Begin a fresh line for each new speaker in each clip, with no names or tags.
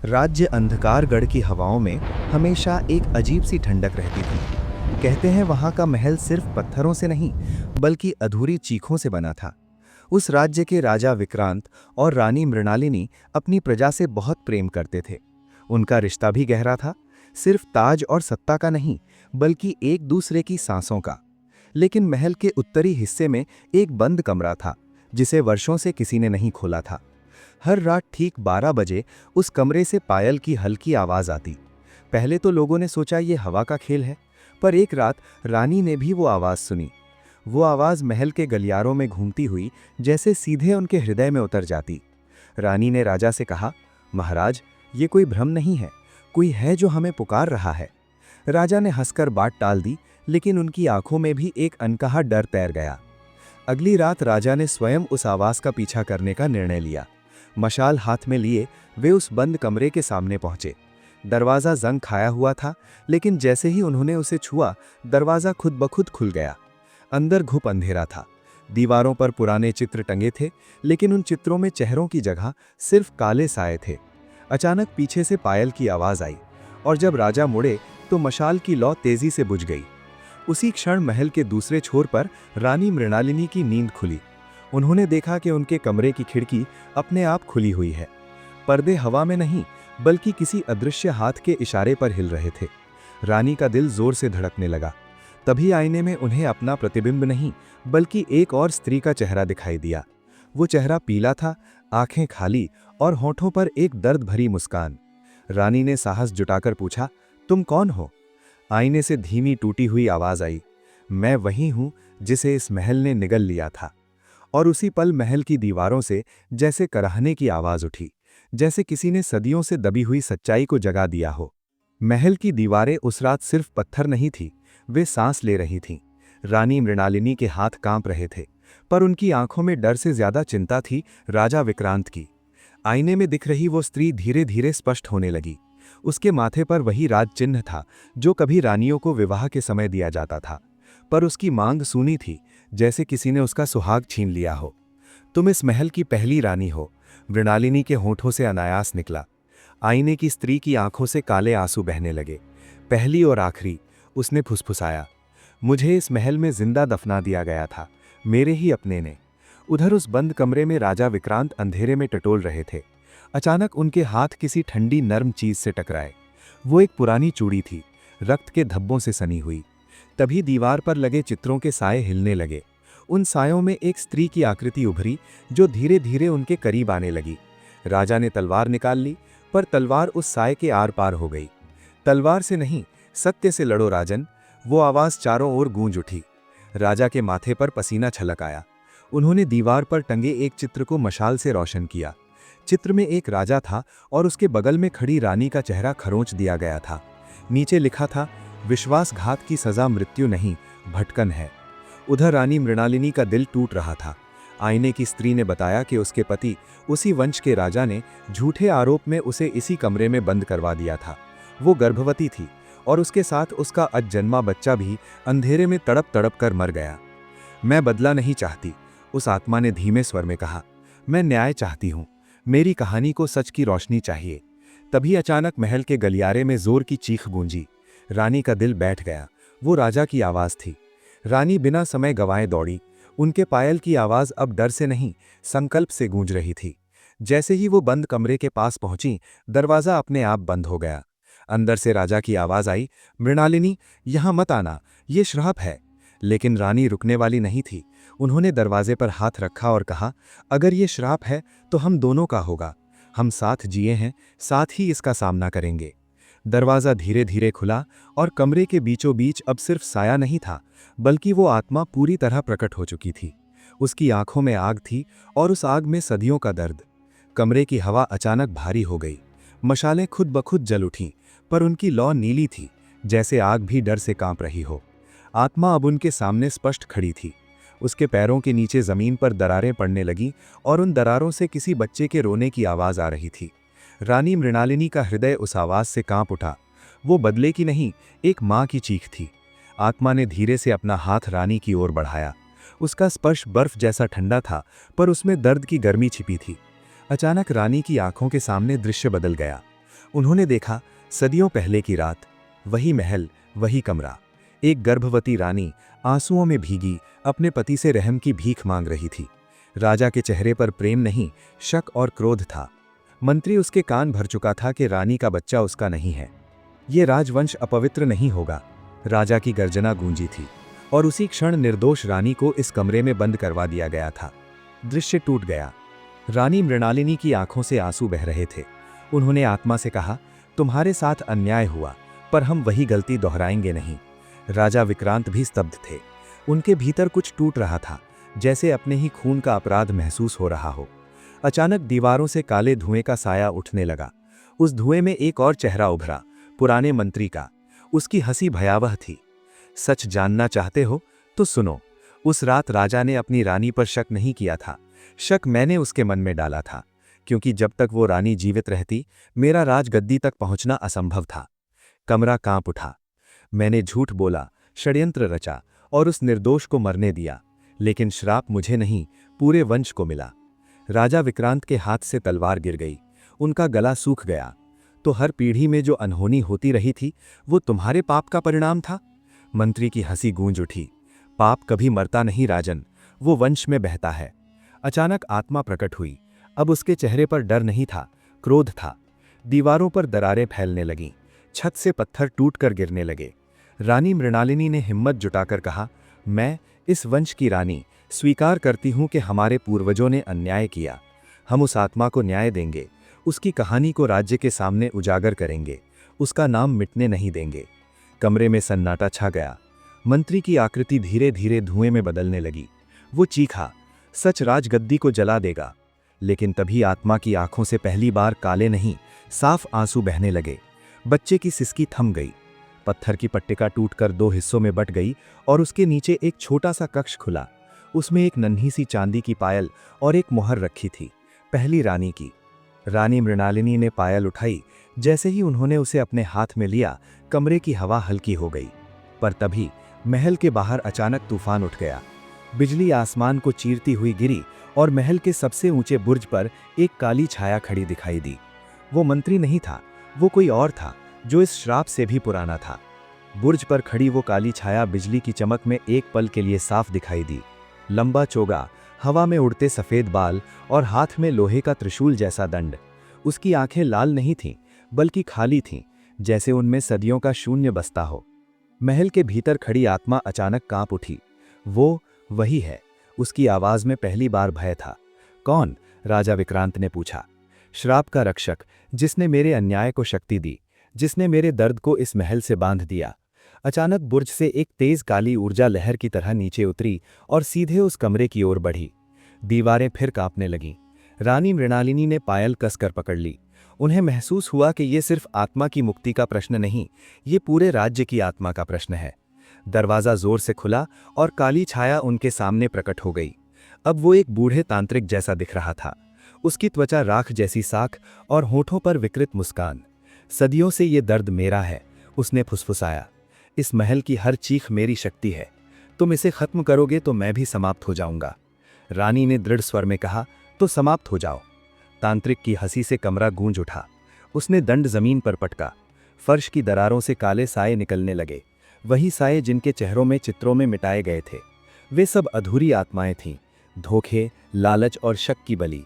राज्य अंधकारगढ़ की हवाओं में हमेशा एक अजीब सी ठंडक रहती थी। कहते हैं वहां का महल सिर्फ पत्थरों से नहीं बल्कि अधूरी चीखों से बना था। उस राज्य के राजा विक्रांत और रानी मृणालिनी अपनी प्रजा से बहुत प्रेम करते थे। उनका रिश्ता भी गहरा था, सिर्फ ताज और सत्ता का नहीं बल्कि एक दूसरे की सांसों का। लेकिन महल के उत्तरी हिस्से में एक बंद कमरा था जिसे वर्षों से किसी ने नहीं खोला था। हर रात ठीक 12 बजे उस कमरे से पायल की हल्की आवाज आती। पहले तो लोगों ने सोचा ये हवा का खेल है, पर एक रात रानी ने भी वो आवाज सुनी। वो आवाज महल के गलियारों में घूमती हुई जैसे सीधे उनके हृदय में उतर जाती। रानी ने राजा से कहा, महाराज, ये कोई भ्रम नहीं है, कोई है जो हमें पुकार रहा है। राजा ने हंसकर बात टाल दी, लेकिन उनकी आंखों में भी एक अनकहा डर तैर गया। अगली रात राजा ने स्वयं उस आवाज का पीछा करने का निर्णय लिया। मशाल हाथ में लिए वे उस बंद कमरे के सामने पहुंचे। दरवाजा जंग खाया हुआ था, लेकिन जैसे ही उन्होंने उसे छुआ, दरवाजा खुद ब खुद खुल गया। अंदर घुप अंधेरा था। दीवारों पर पुराने चित्र टंगे थे, लेकिन उन चित्रों में चेहरों की जगह सिर्फ काले साए थे। अचानक पीछे से पायल की आवाज आई, और जब राजा मुड़े तो मशाल की लौ तेजी से बुझ गई। उसी क्षण महल के दूसरे छोर पर रानी मृणालिनी की नींद खुली। उन्होंने देखा कि उनके कमरे की खिड़की अपने आप खुली हुई है। पर्दे हवा में नहीं बल्कि किसी अदृश्य हाथ के इशारे पर हिल रहे थे। रानी का दिल जोर से धड़कने लगा। तभी आईने में उन्हें अपना प्रतिबिंब नहीं बल्कि एक और स्त्री का चेहरा दिखाई दिया। वो चेहरा पीला था, आंखें खाली और होठों पर एक दर्द भरी मुस्कान। रानी ने साहस जुटाकर पूछा, तुम कौन हो? आईने से धीमी टूटी हुई आवाज आई, मैं वही हूं जिसे इस महल ने निगल लिया था। और उसी पल महल की दीवारों से जैसे कराहने की आवाज उठी, जैसे किसी ने सदियों से दबी हुई सच्चाई को जगा दिया हो। महल की दीवारें उस रात सिर्फ पत्थर नहीं थी, वे सांस ले रही थीं। रानी मृणालिनी के हाथ कांप रहे थे, पर उनकी आंखों में डर से ज्यादा चिंता थी राजा विक्रांत की। आईने में दिख रही वो स्त्री धीरे धीरे स्पष्ट होने लगी। उसके माथे पर वही राज चिन्ह था जो कभी रानियों को विवाह के समय दिया जाता था, पर उसकी मांग सूनी थी, जैसे किसी ने उसका सुहाग छीन लिया हो। तुम इस महल की पहली रानी हो, मृणालिनी के होठों से अनायास निकला। आईने की स्त्री की आंखों से काले आंसू बहने लगे। पहली और आखिरी, उसने फुसफुसाया। मुझे इस महल में जिंदा दफना दिया गया था, मेरे ही अपने ने। उधर उस बंद कमरे में राजा विक्रांत अंधेरे में टटोल रहे थे। अचानक उनके हाथ किसी ठंडी नर्म चीज से टकराए। वो एक पुरानी चूड़ी थी, रक्त के धब्बों से सनी हुई। तभी दीवार पर लगे चित्रों के साए हिलने लगे। उन सायों में एक स्त्री की आकृति उभरी जो धीरे धीरे उनके करीब आने लगी। राजा ने तलवार निकाल ली, पर तलवार उस साए के आर पार हो गई। तलवार से नहीं, सत्य से लड़ो राजन, वो आवाज चारों ओर गूंज उठी। राजा के माथे पर पसीना छलक आया। उन्होंने दीवार पर टंगे एक चित्र को मशाल से रोशन किया। चित्र में एक राजा था और उसके बगल में खड़ी रानी का चेहरा खरोंच दिया गया था। नीचे लिखा था, विश्वासघात की सजा मृत्यु नहीं, भटकन है। उधर रानी मृणालिनी का दिल टूट रहा था। आईने की स्त्री ने बताया कि उसके पति, उसी वंश के राजा ने झूठे आरोप में उसे इसी कमरे में बंद करवा दिया था। वो गर्भवती थी और उसके साथ उसका अजन्मा बच्चा भी अंधेरे में तड़प तड़प कर मर गया। मैं बदला नहीं चाहती, उस आत्मा ने धीमे स्वर में कहा। मैं न्याय चाहती हूँ, मेरी कहानी को सच की रोशनी चाहिए। तभी अचानक महल के गलियारे में जोर की चीख गूंजी। रानी का दिल बैठ गया। वो राजा की आवाज थी। रानी बिना समय गंवाए दौड़ी। उनके पायल की आवाज अब डर से नहीं, संकल्प से गूंज रही थी। जैसे ही वो बंद कमरे के पास पहुंची, दरवाजा अपने आप बंद हो गया। अंदर से राजा की आवाज आई, मृणालिनी, यहां मत आना, ये श्राप है। लेकिन रानी रुकने वाली नहीं थी। उन्होंने दरवाजे पर हाथ रखा और कहा, अगर ये श्राप है तो हम दोनों का होगा। हम साथ जिए हैं, साथ ही इसका सामना करेंगे। दरवाजा धीरे धीरे खुला और कमरे के बीचों बीच अब सिर्फ साया नहीं था, बल्कि वो आत्मा पूरी तरह प्रकट हो चुकी थी। उसकी आंखों में आग थी और उस आग में सदियों का दर्द। कमरे की हवा अचानक भारी हो गई। मशालें खुद ब खुद जल उठीं, पर उनकी लौ नीली थी, जैसे आग भी डर से कांप रही हो। आत्मा अब उनके सामने स्पष्ट खड़ी थी। उसके पैरों के नीचे जमीन पर दरारें पड़ने लगीं और उन दरारों से किसी बच्चे के रोने की आवाज आ रही थी। रानी मृणालिनी का हृदय उस आवाज से कांप उठा। वो बदले की नहीं, एक मां की चीख थी। आत्मा ने धीरे से अपना हाथ रानी की ओर बढ़ाया। उसका स्पर्श बर्फ जैसा ठंडा था, पर उसमें दर्द की गर्मी छिपी थी। अचानक रानी की आंखों के सामने दृश्य बदल गया। उन्होंने देखा, सदियों पहले की रात, वही महल, वही कमरा। एक गर्भवती रानी आंसुओं में भीगी अपने पति से रहम की भीख मांग रही थी। राजा के चेहरे पर प्रेम नहीं, शक और क्रोध था। मंत्री उसके कान भर चुका था कि रानी का बच्चा उसका नहीं है। ये राजवंश अपवित्र नहीं होगा। राजा की गर्जना गूंजी थी और उसी क्षण निर्दोष रानी को इस कमरे में बंद करवा दिया गया था। दृश्य टूट गया। रानी मृणालिनी की आंखों से आंसू बह रहे थे। उन्होंने आत्मा से कहा, तुम्हारे साथ अन्याय हुआ, पर हम वही गलती दोहराएंगे नहीं। राजा विक्रांत भी स्तब्ध थे। उनके भीतर कुछ टूट रहा था, जैसे अपने ही खून का अपराध महसूस हो रहा हो। अचानक दीवारों से काले धुएं का साया उठने लगा। उस धुएं में एक और चेहरा उभरा, पुराने मंत्री का। उसकी हंसी भयावह थी। सच जानना चाहते हो तो सुनो। उस रात राजा ने अपनी रानी पर शक नहीं किया था। शक मैंने उसके मन में डाला था, क्योंकि जब तक वो रानी जीवित रहती, मेरा राजगद्दी तक पहुंचना असंभव था। कमरा कांप उठा। मैंने झूठ बोला, षड्यंत्र रचा और उस निर्दोष को मरने दिया। लेकिन श्राप मुझे नहीं, पूरे वंश को मिला। राजा विक्रांत के हाथ से तलवार गिर गई। उनका गला सूख गया। तो हर पीढ़ी में जो अनहोनी होती रही थी, वो तुम्हारे पाप का परिणाम था? मंत्री की हंसी गूंज उठी। पाप कभी मरता नहीं राजन, वो वंश में बहता है। अचानक आत्मा प्रकट हुई। अब उसके चेहरे पर डर नहीं था, क्रोध था। दीवारों पर दरारें फैलने लगीं। छत से पत्थर टूटकर गिरने लगे। रानी मृणालिनी ने हिम्मत जुटाकर कहा, मैं, इस वंश की रानी, स्वीकार करती हूं कि हमारे पूर्वजों ने अन्याय किया। हम उस आत्मा को न्याय देंगे। उसकी कहानी को राज्य के सामने उजागर करेंगे। उसका नाम मिटने नहीं देंगे। कमरे में सन्नाटा छा गया। मंत्री की आकृति धीरे धीरे धुएं में बदलने लगी। वो चीखा, सच राजगद्दी को जला देगा। लेकिन तभी आत्मा की आंखों से पहली बार काले नहीं, साफ आंसू बहने लगे। बच्चे की सिसकी थम गई। पत्थर की पट्टिका टूटकर दो हिस्सों में बट गई और उसके नीचे एक छोटा सा कक्ष खुला। उसमें एक नन्ही सी चांदी की पायल और एक मोहर रखी थी, पहली रानी की। रानी मृणालिनी ने पायल उठाई। जैसे ही उन्होंने उसे अपने हाथ में लिया, कमरे की हवा हल्की हो गई। पर तभी महल के बाहर अचानक तूफान उठ गया। बिजली आसमान को चीरती हुई गिरी और महल के सबसे ऊंचे बुर्ज पर एक काली छाया खड़ी दिखाई दी। वो मंत्री नहीं था, वो कोई और था, जो इस श्राप से भी पुराना था। बुर्ज पर खड़ी वो काली छाया बिजली की चमक में एक पल के लिए साफ दिखाई दी। लंबा चोगा, हवा में उड़ते सफेद बाल और हाथ में लोहे का त्रिशूल जैसा दंड। उसकी आंखें लाल नहीं थीं, बल्कि खाली थीं, जैसे उनमें सदियों का शून्य बसता हो। महल के भीतर खड़ी आत्मा अचानक कांप उठी। वो वही है। उसकी आवाज में पहली बार भय था। कौन? राजा विक्रांत ने पूछा। श्राप का रक्षक, जिसने मेरे अन्याय को शक्ति दी, जिसने मेरे दर्द को इस महल से बांध दिया। अचानक बुर्ज से एक तेज काली ऊर्जा लहर की तरह नीचे उतरी और सीधे उस कमरे की ओर बढ़ी। दीवारें फिर कांपने लगीं। रानी मृणालिनी ने पायल कसकर पकड़ ली। उन्हें महसूस हुआ कि ये सिर्फ आत्मा की मुक्ति का प्रश्न नहीं, ये पूरे राज्य की आत्मा का प्रश्न है। दरवाजा जोर से खुला और काली छाया उनके सामने प्रकट हो गई। अब वो एक बूढ़े तांत्रिक जैसा दिख रहा था। उसकी त्वचा राख जैसी साख और होठों पर विकृत मुस्कान। सदियों से ये दर्द मेरा है, उसने फुसफुसाया। इस महल की हर चीख मेरी शक्ति है। तुम इसे खत्म करोगे तो मैं भी समाप्त हो जाऊंगा। रानी ने दृढ़ स्वर में कहा, तो समाप्त हो जाओ। तांत्रिक की हंसी से कमरा गूंज उठा। उसने दंड जमीन पर पटका। फर्श की दरारों से काले साए निकलने लगे, वही साए जिनके चेहरों में चित्रों में मिटाए गए थे। वे सब अधूरी आत्माएं थीं, धोखे, लालच और शक की बलि।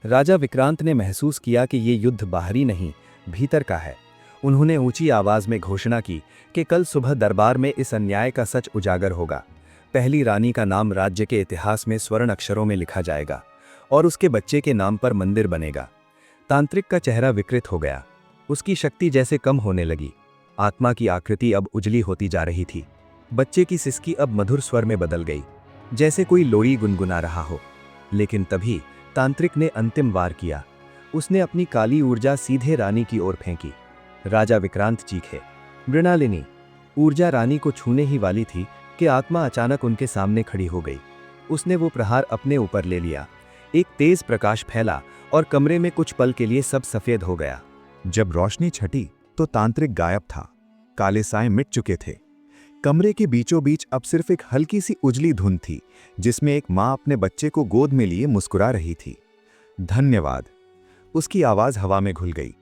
राजा विक्रांत ने महसूस किया कि ये युद्ध बाहरी नहीं, भीतर का है। उन्होंने ऊंची आवाज में घोषणा की कि कल सुबह दरबार में इस अन्याय का सच उजागर होगा। पहली रानी का नाम राज्य के इतिहास में स्वर्ण अक्षरों में लिखा जाएगा और उसके बच्चे के नाम पर मंदिर बनेगा। तांत्रिक का चेहरा विकृत हो गया। उसकी शक्ति जैसे कम होने लगी। आत्मा की आकृति अब उजली होती जा रही थी। बच्चे की सिसकी अब मधुर स्वर में बदल गई, जैसे कोई लोरी गुनगुना रहा हो। लेकिन तभी तांत्रिक ने अंतिम वार किया। उसने अपनी काली ऊर्जा सीधे रानी की ओर फेंकी। राजा विक्रांत चीखे, मृणालिनी। ऊर्जा रानी को छूने ही वाली थी कि आत्मा अचानक उनके सामने खड़ी हो गई। उसने वो प्रहार अपने ऊपर ले लिया। एक तेज प्रकाश फैला और कमरे में कुछ पल के लिए सब सफेद हो गया।
जब रोशनी छटी तो तांत्रिक गायब था। काले साए मिट चुके थे। कमरे के बीचों बीच अब सिर्फ एक हल्की सी उजली धुंध थी, जिसमें एक मां अपने बच्चे को गोद में लिए मुस्कुरा रही थी। धन्यवाद। उसकी आवाज हवा में घुल गई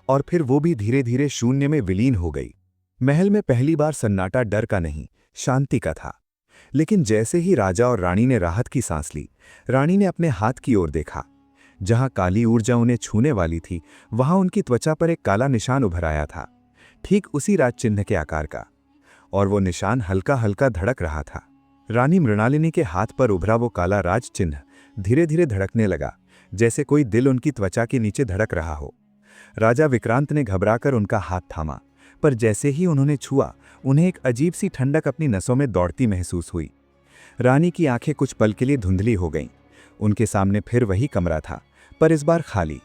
और फिर वो भी धीरे धीरे शून्य में विलीन हो गई। महल में पहली बार सन्नाटा डर का नहीं, शांति का था। लेकिन जैसे ही राजा और रानी ने राहत की सांस ली, रानी ने अपने हाथ की ओर देखा। जहां काली ऊर्जा उन्हें छूने वाली थी, वहां उनकी त्वचा पर एक काला निशान उभर आया था, ठीक उसी राज चिन्ह के आकार का। और वो निशान हल्का हल्का धड़क रहा था। रानी मृणालिनी के हाथ पर उभरा वो काला राज चिन्ह धीरे धीरे धड़कने लगा, जैसे कोई दिल उनकी त्वचा के नीचे धड़क रहा हो। राजा विक्रांत ने घबराकर उनका हाथ थामा, पर जैसे ही उन्होंने छुआ, उन्हें एक अजीब सी ठंडक अपनी नसों में दौड़ती महसूस हुई। रानी की आंखें कुछ पल के लिए धुंधली हो गईं। उनके सामने फिर वही कमरा था, पर इस बार खाली।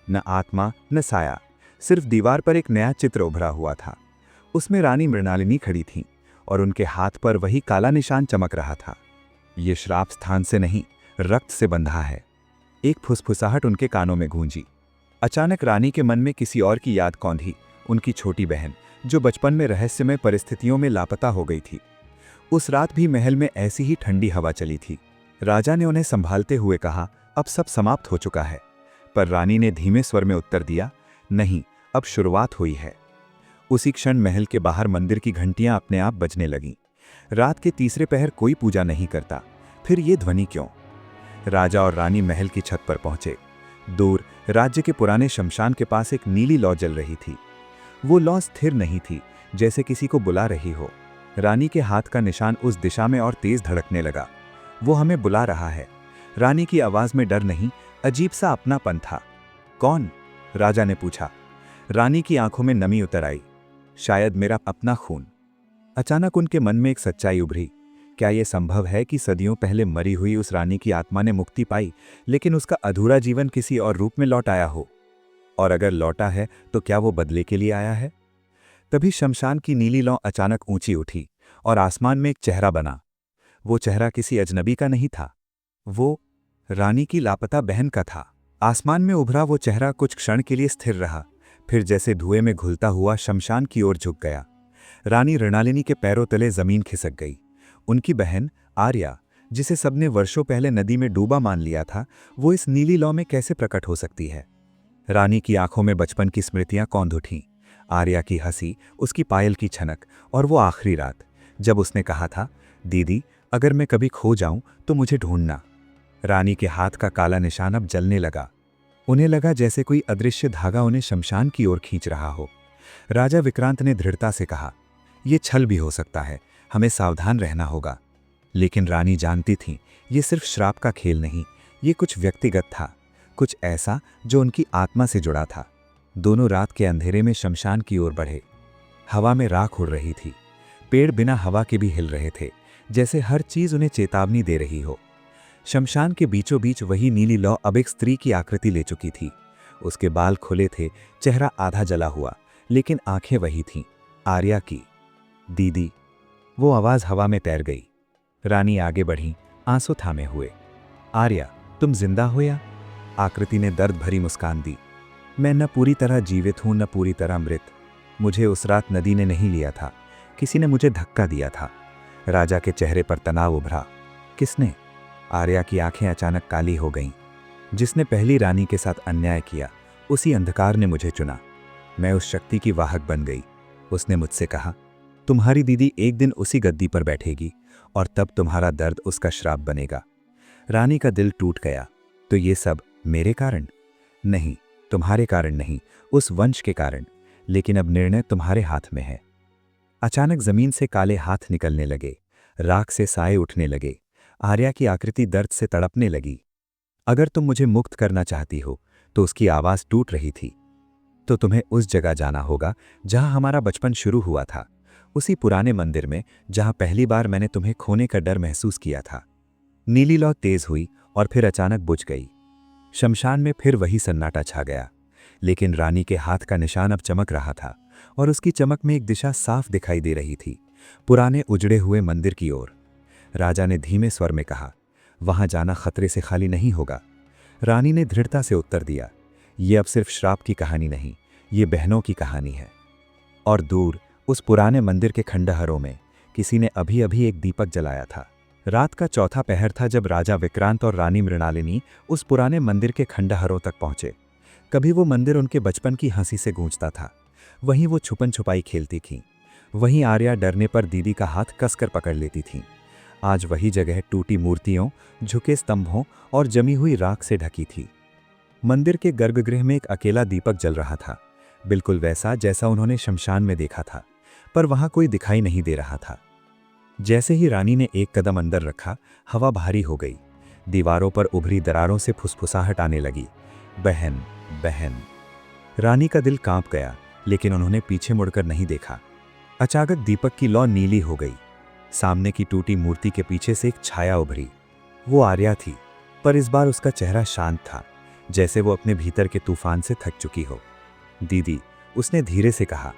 न आत्मा न साया, सिर्फ दीवार पर एक नया चित्र उभरा हुआ था। उसमें रानी मृणालिनी खड़ी थीं और उनके हाथ पर वही काला निशान चमक रहा था। ये श्राप स्थान से नहीं, रक्त से बंधा है। एक फुसफुसाहट उनके कानों में गूंजी। अचानक रानी के मन में किसी और की याद कौंधी, उनकी छोटी बहन, जो बचपन में रहस्यमय परिस्थितियों में लापता हो गई थी। उस रात भी महल में ऐसी ही ठंडी हवा चली थी। राजा ने उन्हें संभालते हुए कहा, अब सब समाप्त हो चुका है। पर रानी ने धीमे स्वर में उत्तर दिया, नहीं, अब शुरुआत हुई है। उसी क्षण महल के बाहर मंदिर की घंटियां अपने आप बजने लगीं। रात के तीसरे पहर कोई पूजा नहीं करता, फिर ये ध्वनि क्यों? राजा और रानी महल की छत पर पहुंचे। दूर राज्य के पुराने शमशान के पास एक नीली लौ जल रही थी। वो लौ स्थिर नहीं थी, जैसे किसी को बुला रही हो। रानी के हाथ का निशान उस दिशा में और तेज धड़कने लगा। वो हमें बुला रहा है। रानी की आवाज में डर नहीं, अजीब सा अपनापन था। कौन? राजा ने पूछा। रानी की आंखों में नमी उतर आई। शायद मेरा अपना खून। अचानक उनके मन में एक सच्चाई उभरी। क्या यह संभव है कि सदियों पहले मरी हुई उस रानी की आत्मा ने मुक्ति पाई, लेकिन उसका अधूरा जीवन किसी और रूप में लौट आया हो? और अगर लौटा है तो क्या वो बदले के लिए आया है? तभी शमशान की नीली लौ अचानक ऊंची उठी और आसमान में एक चेहरा बना। वो चेहरा किसी अजनबी का नहीं था, वो रानी की लापता बहन का था। आसमान में उभरा वो चेहरा कुछ क्षण के लिए स्थिर रहा, फिर जैसे धुएं में घुलता हुआ शमशान की ओर झुक गया। रानी मृणालिनी के पैरों तले जमीन खिसक गई। उनकी बहन आर्या, जिसे सबने वर्षों पहले नदी में डूबा मान लिया था, वो इस नीली लौ में कैसे प्रकट हो सकती है? रानी की आंखों में बचपन की स्मृतियां कौंध उठीं। आर्या की हंसी, उसकी पायल की छनक, और वो आखिरी रात जब उसने कहा था, दीदी अगर मैं कभी खो जाऊं तो मुझे ढूंढना। रानी के हाथ का काला निशान अब जलने लगा। उन्हें लगा जैसे कोई अदृश्य धागा उन्हें शमशान की ओर खींच रहा हो। राजा विक्रांत ने दृढ़ता से कहा, यह छल भी हो सकता है, हमें सावधान रहना होगा। लेकिन रानी जानती थी, ये सिर्फ श्राप का खेल नहीं, ये कुछ व्यक्तिगत था, कुछ ऐसा जो उनकी आत्मा से जुड़ा था। दोनों रात के अंधेरे में शमशान की ओर बढ़े। हवा में राख उड़ रही थी। पेड़ बिना हवा के भी हिल रहे थे, जैसे हर चीज उन्हें चेतावनी दे रही हो। शमशान के बीचों बीच वही नीली लौ अब एक स्त्री की आकृति ले चुकी थी। उसके बाल खुले थे, चेहरा आधा जला हुआ, लेकिन आंखें वही थीं, आर्या की। दीदी। वो आवाज हवा में तैर गई। रानी आगे बढ़ी, आंसू थामे हुए। आर्या, तुम जिंदा हो या? आकृति ने दर्द भरी मुस्कान दी। मैं न पूरी तरह जीवित हूं, न पूरी तरह मृत। मुझे उस रात नदी ने नहीं लिया था, किसी ने मुझे धक्का दिया था। राजा के चेहरे पर तनाव उभरा। किसने? आर्या की आंखें अचानक काली हो गईं। जिसने पहली रानी के साथ अन्याय किया, उसी अंधकार ने मुझे चुना। मैं उस शक्ति की वाहक बन गई। उसने मुझसे कहा, तुम्हारी दीदी एक दिन उसी गद्दी पर बैठेगी और तब तुम्हारा दर्द उसका श्राप बनेगा। रानी का दिल टूट गया। तो ये सब मेरे कारण? नहीं, तुम्हारे कारण नहीं, उस वंश के कारण। लेकिन अब निर्णय तुम्हारे हाथ में है। अचानक जमीन से काले हाथ निकलने लगे, राख से साए उठने लगे। आर्या की आकृति दर्द से तड़पने लगी। अगर तुम मुझे मुक्त करना चाहती हो, तो उसकी आवाज टूट रही थी, तो तुम्हें उस जगह जाना होगा जहां हमारा बचपन शुरू हुआ था, उसी पुराने मंदिर में जहां पहली बार मैंने तुम्हें खोने का डर महसूस किया था। नीली लौ तेज हुई और फिर अचानक बुझ गई। शमशान में फिर वही सन्नाटा छा गया, लेकिन रानी के हाथ का निशान अब चमक रहा था और उसकी चमक में एक दिशा साफ दिखाई दे रही थी, पुराने उजड़े हुए मंदिर की ओर। राजा ने धीमे स्वर में कहा, वहां जाना खतरे से खाली नहीं होगा। रानी ने दृढ़ता से उत्तर दिया, ये अब सिर्फ श्राप की कहानी नहीं, ये बहनों की कहानी है। और दूर उस पुराने मंदिर के खंडहरों में किसी ने अभी अभी एक दीपक जलाया था। रात का चौथा पहर था जब राजा विक्रांत और रानी मृणालिनी उस पुराने मंदिर के खंडहरों तक पहुंचे। कभी वो मंदिर उनके बचपन की हंसी से गूंजता था, वहीं वो छुपन छुपाई खेलती थीं। वहीं आर्या डरने पर दीदी का हाथ कसकर पकड़ लेती थीं। आज वही जगह टूटी मूर्तियों, झुके स्तंभों और जमी हुई राख से ढकी थी। मंदिर के गर्भगृह में एक अकेला दीपक जल रहा था, बिल्कुल वैसा जैसा उन्होंने शमशान में देखा था, पर वहां कोई दिखाई नहीं दे रहा था। जैसे ही रानी ने एक कदम अंदर रखा, हवा भारी हो गई। दीवारों पर उभरी दरारों से फुसफुसाहट आने लगी। बहन, बहन। रानी का दिल कांप गया, लेकिन उन्होंने पीछे मुड़कर नहीं देखा। अचानक दीपक की लौ नीली हो गई। सामने की टूटी मूर्ति के पीछे से एक छाया उभरी। वो आर्या थी, पर इस बार उसका चेहरा शांत था, जैसे वो अपने भीतर के तूफान से थक चुकी हो। दीदी, उसने धीरे से कहा,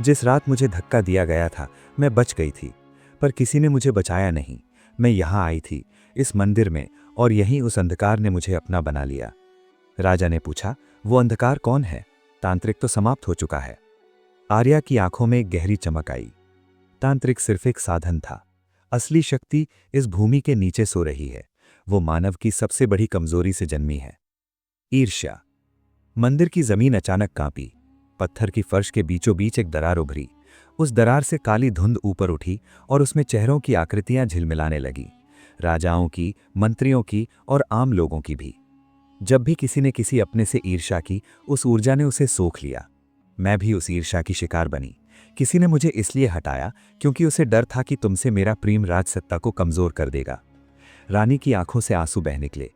जिस रात मुझे धक्का दिया गया था मैं बच गई थी, पर किसी ने मुझे बचाया नहीं। मैं यहाँ आई थी, इस मंदिर में, और यहीं उस अंधकार ने मुझे अपना बना लिया। राजा ने पूछा, वो अंधकार कौन है? तांत्रिक तो समाप्त हो चुका है। आर्या की आंखों में एक गहरी चमक आई। तांत्रिक सिर्फ एक साधन था। असली शक्ति इस भूमि के नीचे सो रही है। वो मानव की सबसे बड़ी कमजोरी से जन्मी है, ईर्ष्या। मंदिर की जमीन अचानक कांपी। पत्थर की फर्श के बीचों बीच एक दरार उभरी। उस दरार से काली धुंध ऊपर उठी और उसमें चेहरों की आकृतियां झिलमिलाने लगी, राजाओं की, मंत्रियों की और आम लोगों की भी। जब भी किसी ने किसी अपने से ईर्ष्या की, उस ऊर्जा ने उसे सोख लिया। मैं भी उस ईर्ष्या की शिकार बनी। किसी ने मुझे इसलिए हटाया क्योंकि उसे डर था कि तुमसे मेरा प्रेम राजसत्ता को कमजोर कर देगा। रानी की आंखों से आंसू बह निकले।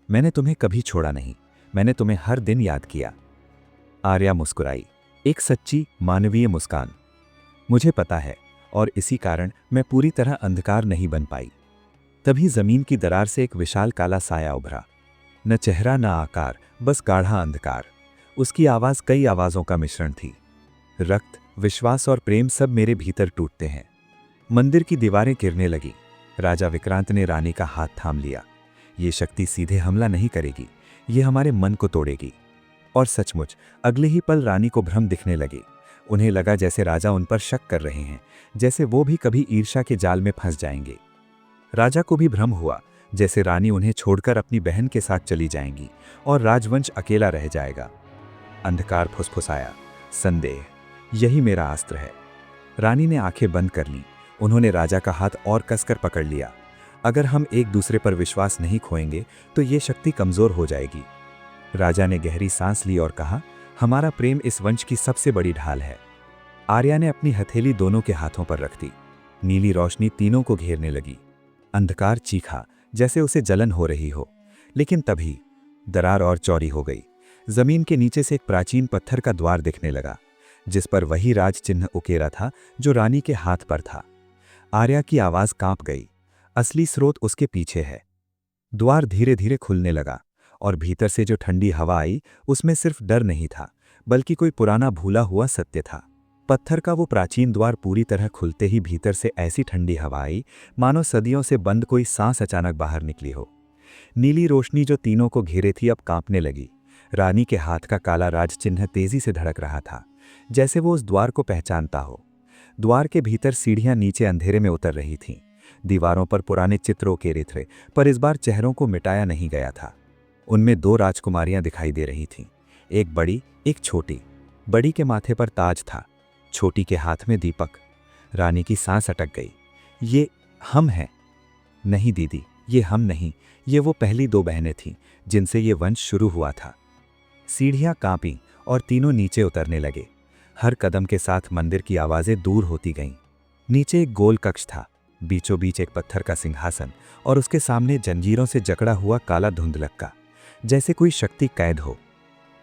मैंने तुम्हें कभी छोड़ा नहीं, मैंने तुम्हें हर दिन याद किया। आर्या मुस्कुराई, एक सच्ची मानवीय मुस्कान। मुझे पता है, और इसी कारण मैं पूरी तरह अंधकार नहीं बन पाई। तभी जमीन की दरार से एक विशाल काला साया उभरा। न चेहरा न आकार, बस गाढ़ा अंधकार। उसकी आवाज कई आवाजों का मिश्रण थी। रक्त, विश्वास और प्रेम सब मेरे भीतर टूटते हैं। मंदिर की दीवारें गिरने लगी। राजा विक्रांत ने रानी का हाथ थाम लिया। ये शक्ति सीधे हमला नहीं करेगी, ये हमारे मन को तोड़ेगी। और सचमुच अगले ही पल रानी को भ्रम दिखने लगे। उन्हें लगा जैसे राजा उन पर शक कर रहे हैं, जैसे वो भी कभी ईर्ष्या के जाल में फंस जाएंगे। राजा को भी भ्रम हुआ, जैसे रानी उन्हें छोड़कर अपनी बहन के साथ चली जाएंगी और राजवंश अकेला रह जाएगा। अंधकार फुसफुसाया, संदेह, यही मेरा अस्त्र है। रानी ने आंखें बंद कर लीं। उन्होंने राजा का हाथ और कसकर पकड़ लिया। अगर हम एक दूसरे पर विश्वास नहीं खोएंगे तो ये शक्ति कमजोर हो जाएगी। राजा ने गहरी सांस ली और कहा, हमारा प्रेम इस वंश की सबसे बड़ी ढाल है। आर्या ने अपनी हथेली दोनों के हाथों पर रख दी। नीली रोशनी तीनों को घेरने लगी। अंधकार चीखा, जैसे उसे जलन हो रही हो। लेकिन तभी दरार और चौड़ी हो गई। जमीन के नीचे से एक प्राचीन पत्थर का द्वार दिखने लगा, जिस पर वही राज चिन्ह उकेरा था जो रानी के हाथ पर था। आर्या की आवाज कांप गई। असली स्रोत उसके पीछे है। द्वार धीरे धीरे खुलने लगा और भीतर से जो ठंडी हवा आई, उसमें सिर्फ डर नहीं था, बल्कि कोई पुराना भूला हुआ सत्य था। पत्थर का वो प्राचीन द्वार पूरी तरह खुलते ही भीतर से ऐसी ठंडी हवा आई, मानो सदियों से बंद कोई सांस अचानक बाहर निकली हो। नीली रोशनी जो तीनों को घेरे थी अब कांपने लगी। रानी के हाथ का काला राज चिन्ह तेजी से धड़क रहा था, जैसे वो उस द्वार को पहचानता हो। द्वार के भीतर सीढ़ियां नीचे अंधेरे में उतर रही थीं। दीवारों पर पुराने चित्र उकेरे थे, पर इस बार चेहरों को मिटाया नहीं गया था। उनमें दो राजकुमारियां दिखाई दे रही थीं, एक बड़ी, एक छोटी। बड़ी के माथे पर ताज था, छोटी के हाथ में दीपक। रानी की सांस अटक गई। ये हम हैं? नहीं दीदी, ये हम नहीं, ये वो पहली दो बहनें थीं जिनसे ये वंश शुरू हुआ था। सीढ़ियां कांपीं और तीनों नीचे उतरने लगे। हर कदम के साथ मंदिर की आवाजें दूर होती गईं। नीचे एक गोल कक्ष था, बीचों बीच एक पत्थर का सिंहासन और उसके सामने जंजीरों से जकड़ा हुआ काला धुंधलक्का, जैसे कोई शक्ति कैद हो।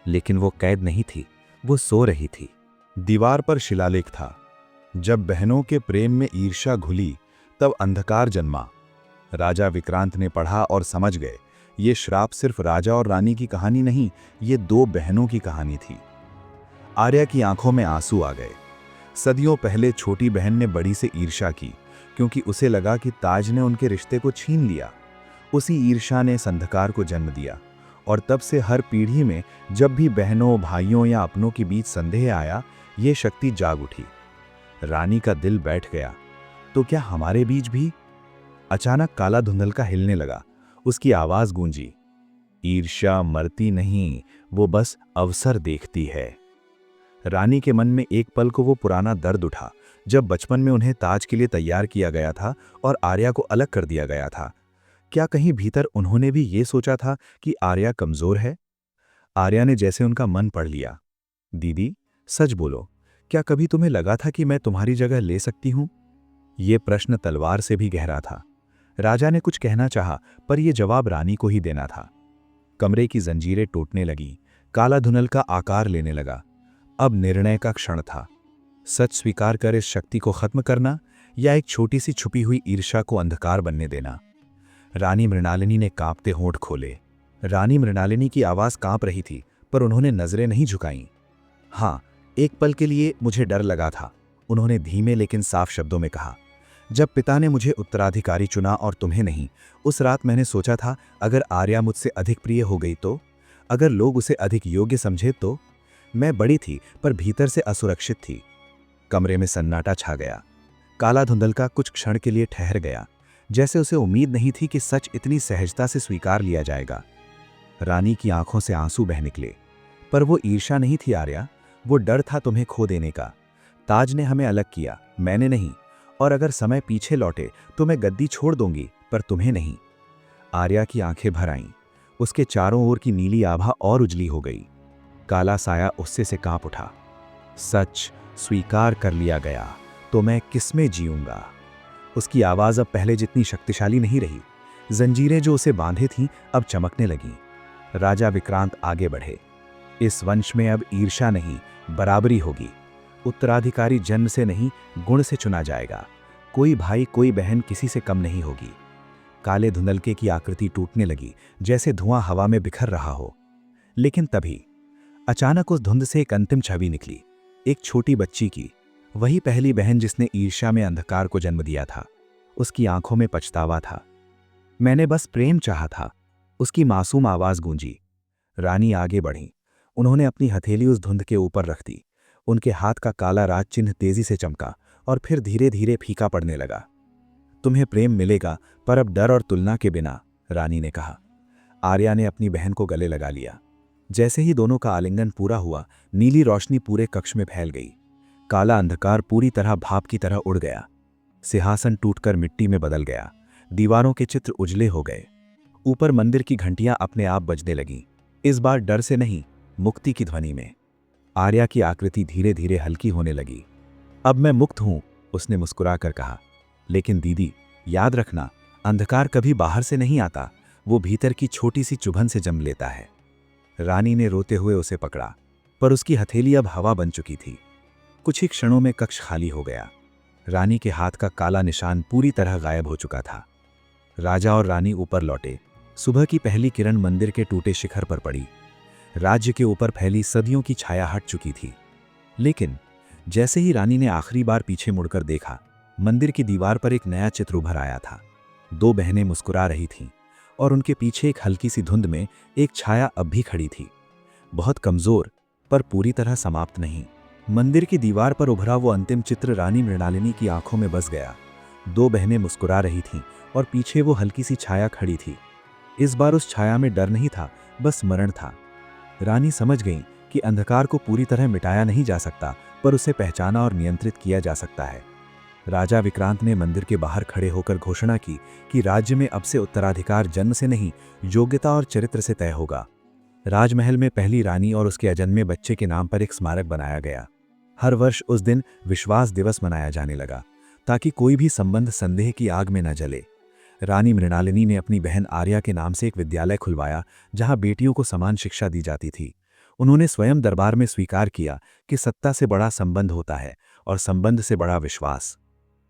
लेकिन वो कैद नहीं थी, वो सो रही थी।
दीवार पर शिलालेख था, जब बहनों के प्रेम में ईर्ष्या घुली तब अंधकार जन्मा। राजा विक्रांत ने पढ़ा और समझ गए, ये श्राप सिर्फ राजा और रानी की कहानी नहीं, ये दो बहनों की कहानी थी। आर्या की आंखों में आंसू आ गए। सदियों पहले छोटी बहन ने बड़ी से ईर्ष्या की, क्योंकि उसे लगा कि ताज ने उनके रिश्ते को छीन लिया। उसी ईर्ष्या ने इस अंधकार को जन्म दिया, और तब से हर पीढ़ी में जब भी बहनों, भाइयों या अपनों के बीच संदेह आया, ये शक्ति जाग उठी। रानी का दिल बैठ गया, तो क्या हमारे बीच भी? अचानक काला धुंधलका हिलने लगा। उसकी आवाज गूंजी, ईर्ष्या मरती नहीं, वो बस अवसर देखती है। रानी के मन में एक पल को वो पुराना दर्द उठा जब बचपन में उन्हें ताज के लिए तैयार किया गया था और आर्या को अलग कर दिया गया था। क्या कहीं भीतर उन्होंने भी ये सोचा था कि आर्या कमजोर है? आर्या ने जैसे उनका मन पढ़ लिया। दीदी, सच बोलो, क्या कभी तुम्हें लगा था कि मैं तुम्हारी जगह ले सकती हूं? ये प्रश्न तलवार से भी गहरा था। राजा ने कुछ कहना चाहा, पर यह जवाब रानी को ही देना था। कमरे की जंजीरें टूटने लगीं, काला धुनल का आकार लेने लगा। अब निर्णय का क्षण था। सच स्वीकार कर इस शक्ति को खत्म करना या एक छोटी सी छुपी हुई ईर्ष्या को अंधकार बनने देना। रानी मृणालिनी ने कांपते होंठ खोले। रानी मृणालिनी की आवाज कांप रही थी, पर उन्होंने नजरें नहीं झुकाईं। हाँ, एक पल के लिए मुझे डर लगा था, उन्होंने धीमे लेकिन साफ शब्दों में कहा। जब पिता ने मुझे उत्तराधिकारी चुना और तुम्हें नहीं, उस रात मैंने सोचा था अगर आर्या मुझसे अधिक प्रिय हो गई तो, अगर लोग उसे अधिक योग्य समझे तो। मैं बड़ी थी पर भीतर से असुरक्षित थी। कमरे में सन्नाटा छा गया। काला धुंधलका कुछ क्षण के लिए ठहर गया, जैसे उसे उम्मीद नहीं थी कि सच इतनी सहजता से स्वीकार लिया जाएगा। रानी की आंखों से आंसू बह निकले। पर वो ईर्ष्या नहीं थी आर्या, वो डर था तुम्हें खो देने का। ताज ने हमें अलग किया, मैंने नहीं। और अगर समय पीछे लौटे तो मैं गद्दी छोड़ दूंगी, पर तुम्हें नहीं। आर्या की आंखें भर आईं। उसके चारों ओर की नीली आभा और उजली हो गई। काला साया उससे से कांप उठा। सच स्वीकार कर लिया गया तो मैं किसमें जीऊंगा। उसकी आवाज अब पहले जितनी शक्तिशाली नहीं रही। जंजीरें जो उसे बांधे थीं अब चमकने लगीं। राजा विक्रांत आगे बढ़े। इस वंश में अब ईर्ष्या नहीं, बराबरी होगी। उत्तराधिकारी जन्म से नहीं, गुण से चुना जाएगा। कोई भाई कोई बहन किसी से कम नहीं होगी। काले धुंधलके की आकृति टूटने लगी, जैसे धुआं हवा में बिखर रहा हो। लेकिन तभी अचानक उस धुंध से एक अंतिम छवि निकली, एक छोटी बच्ची की, वही पहली बहन जिसने ईर्ष्या में अंधकार को जन्म दिया था। उसकी आंखों में पछतावा था। मैंने बस प्रेम चाहा था, उसकी मासूम आवाज गूंजी। रानी आगे बढ़ी। उन्होंने अपनी हथेली उस धुंध के ऊपर रख दी। उनके हाथ का काला राज चिन्ह तेजी से चमका और फिर धीरे धीरे फीका पड़ने लगा। तुम्हें प्रेम मिलेगा, पर अब डर और तुलना के बिना, रानी ने कहा। आर्या ने अपनी बहन को गले लगा लिया। जैसे ही दोनों का आलिंगन पूरा हुआ, नीली रोशनी पूरे कक्ष में फैल गई। काला अंधकार पूरी तरह भाप की तरह उड़ गया। सिंहासन टूटकर मिट्टी में बदल गया। दीवारों के चित्र उजले हो गए। ऊपर मंदिर की घंटियां अपने आप बजने लगीं, इस बार डर से नहीं, मुक्ति की ध्वनि में। आर्या की आकृति धीरे धीरे हल्की होने लगी। अब मैं मुक्त हूं, उसने मुस्कुराकर कहा। लेकिन दीदी, याद रखना, अंधकार कभी बाहर से नहीं आता, वो भीतर की छोटी सी चुभन से जन्म लेता है। रानी ने रोते हुए उसे पकड़ा, पर उसकी हथेली अब हवा बन चुकी थी। कुछ ही क्षणों में कक्ष खाली हो गया। रानी के हाथ का काला निशान पूरी तरह गायब हो चुका था। राजा और रानी ऊपर लौटे। सुबह की पहली किरण मंदिर के टूटे शिखर पर पड़ी। राज्य के ऊपर फैली सदियों की छाया हट चुकी थी। लेकिन जैसे ही रानी ने आखिरी बार पीछे मुड़कर देखा, मंदिर की दीवार पर एक नया चित्र उभर आया था। दो बहनें मुस्कुरा रही थीं और उनके पीछे एक हल्की सी धुंध में एक छाया अब भी खड़ी थी, बहुत कमजोर पर पूरी तरह समाप्त नहीं। मंदिर की दीवार पर उभरा वो अंतिम चित्र रानी मृणालिनी की आंखों में बस गया। दो बहनें मुस्कुरा रही थीं और पीछे वो हल्की सी छाया खड़ी थी। इस बार उस छाया में डर नहीं था, बस मरण था। रानी समझ गई कि अंधकार को पूरी तरह मिटाया नहीं जा सकता, पर उसे पहचाना और नियंत्रित किया जा सकता है। राजा विक्रांत ने मंदिर के बाहर खड़े होकर घोषणा की कि राज्य में अब से उत्तराधिकार जन्म से नहीं, योग्यता और चरित्र से तय होगा। राजमहल में पहली रानी और उसके अजन्मे बच्चे के नाम पर एक स्मारक बनाया गया। हर वर्ष उस दिन विश्वास दिवस मनाया जाने लगा, ताकि कोई भी संबंध संदेह की आग में न जले। रानी मृणालिनी ने अपनी बहन आर्या के नाम से एक विद्यालय खुलवाया, जहां बेटियों को समान शिक्षा दी जाती थी। उन्होंने स्वयं दरबार में स्वीकार किया कि सत्ता से बड़ा संबंध होता है और संबंध से बड़ा विश्वास।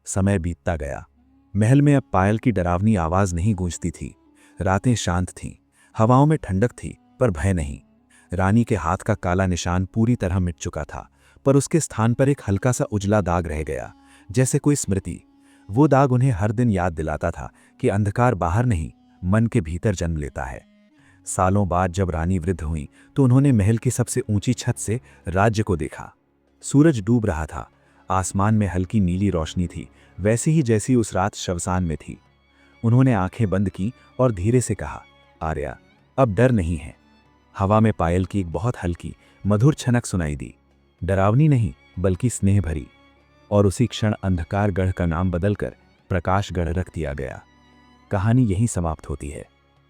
समय बीतता गया। महल में अब पायल की डरावनी आवाज नहीं गूंजती थी। रातें शांत थीं, हवाओं में ठंडक थी, पर भय नहीं। रानी के हाथ का काला निशान पूरी तरह मिट चुका था, पर उसके स्थान पर एक हल्का सा उजला दाग रह गया, जैसे कोई स्मृति। वो दाग उन्हें हर दिन याद दिलाता था कि अंधकार बाहर नहीं, मन के भीतर जन्म लेता है। सालों बाद जब रानी वृद्ध हुई तो उन्होंने महल की सबसे ऊंची छत से राज्य को देखा। सूरज डूब रहा था, आसमान में हल्की नीली रोशनी थी, वैसी ही जैसी उस रात शवसान में थी। उन्होंने आंखें बंद की और धीरे से कहा, आर्या,
अब डर नहीं है। हवा में पायल की एक बहुत हल्की मधुर छनक सुनाई दी, डरावनी नहीं बल्कि स्नेह भरी। और उसी क्षण अंधकारगढ़ का नाम बदलकर प्रकाशगढ़ रख दिया गया। कहानी यहीं समाप्त होती है,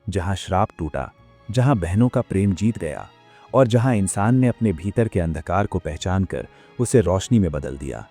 जहां श्राप टूटा, जहां बहनों का प्रेम जीत गया और जहां इंसान ने अपने भीतर के अंधकार को पहचान कर उसे रोशनी में बदल दिया।